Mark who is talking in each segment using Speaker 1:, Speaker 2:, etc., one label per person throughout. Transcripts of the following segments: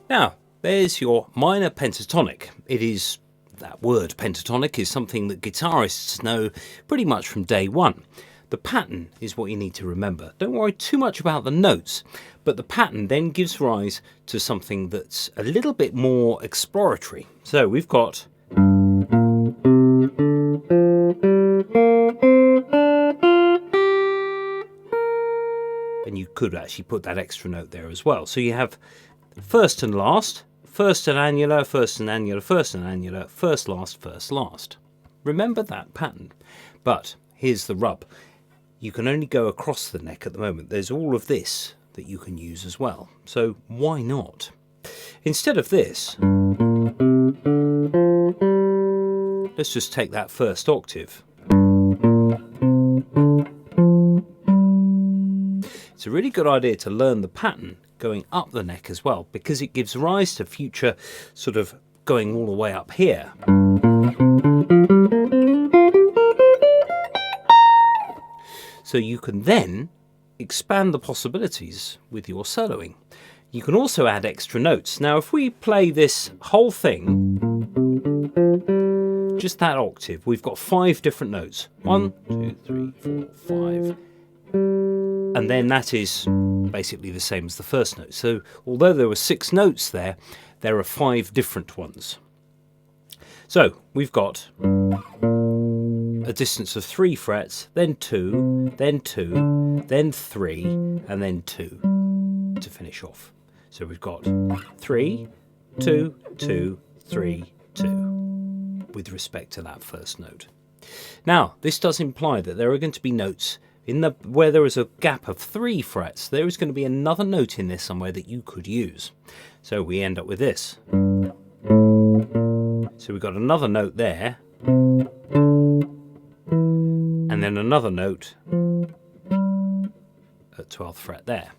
Speaker 1: Now, there's your minor pentatonic. That word pentatonic is something that guitarists know pretty much from day one. The pattern is what you need to remember. Don't worry too much about the notes, but the pattern then gives rise to something that's a little bit more exploratory. So we've got and you could actually put that extra note there as well. So you have first and last, first and annular, first and annular, first and annular, first, last, first, last. Remember that pattern. But here's the rub. You can only go across the neck at the moment. There's all of this that you can use as well. So why not? Instead of this, let's just take that first octave. It's a really good idea to learn the pattern going up the neck as well, because it gives rise to future sort of going all the way up here. So you can then expand the possibilities with your soloing. You can also add extra notes. Now if we play this whole thing, just that octave, we've got 5 different notes. 1, 2, 3, 4, 5. And then that is basically the same as the first note. So although there were 6 notes there, there are 5 different ones. So we've got a distance of 3 frets, then 2, then 2, then 3, and then 2 to finish off. So we've got 3, 2, 2, 3, 2 with respect to that first note. Now, this does imply that there are going to be notes where there is a gap of 3 frets. There is going to be another note in there somewhere that you could use. So we end up with this. So we've got another note there, and then another note at 12th fret there.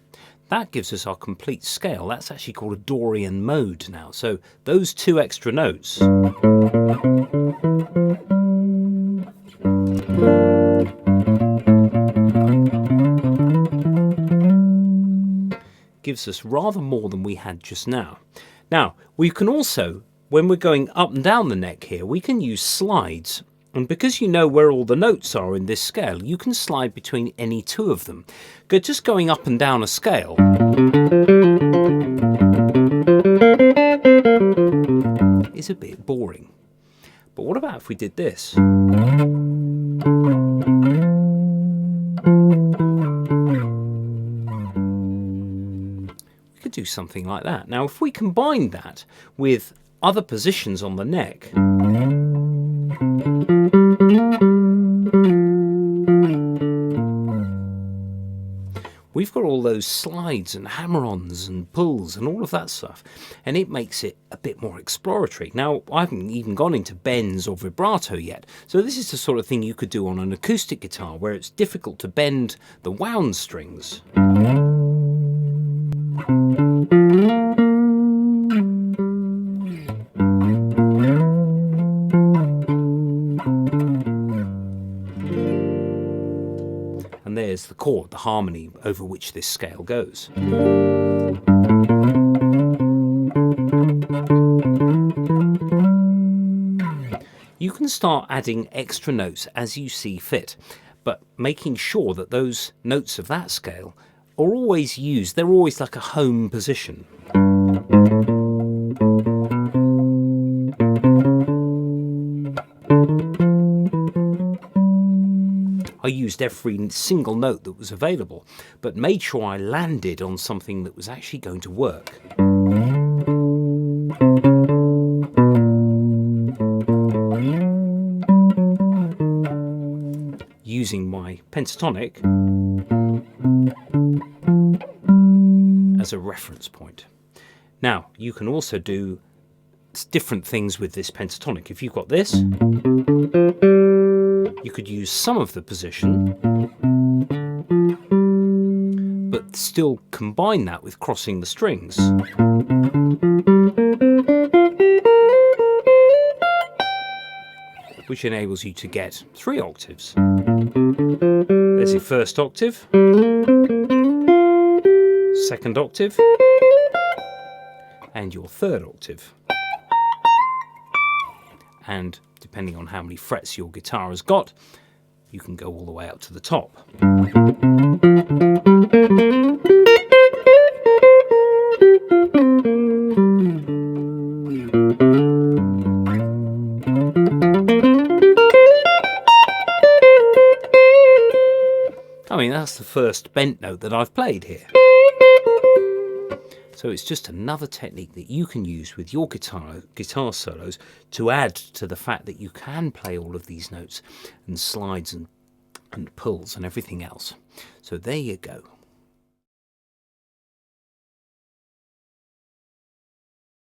Speaker 1: That gives us our complete scale. That's actually called a Dorian mode now. So those 2 extra notes gives us rather more than we had just now. Now, we can also, when we're going up and down the neck here, we can use slides. And because you know where all the notes are in this scale, you can slide between any 2 of them. Just going up and down a scale is a bit boring. But what about if we did this? We could do something like that. Now, if we combine that with other positions on the neck, we've got all those slides and hammer-ons and pulls and all of that stuff, and it makes it a bit more exploratory. Now, I haven't even gone into bends or vibrato yet, so this is the sort of thing you could do on an acoustic guitar where it's difficult to bend the wound strings. And there's the chord, the harmony over which this scale goes. You can start adding extra notes as you see fit, but making sure that those notes of that scale are always used. They're always like a home position. I used every single note that was available, but made sure I landed on something that was actually going to work. Using my pentatonic as a reference point. Now, you can also do different things with this pentatonic. If you've got this, you could use some of the position, but still combine that with crossing the strings. Which enables you to get 3 octaves. There's your first octave. second octave and your third octave. And depending on how many frets your guitar has got, you can go all the way up to the top. I mean, that's the first bent note that I've played here. So it's just another technique that you can use with your guitar solos to add to the fact that you can play all of these notes and slides and pulls and everything else. So there you go.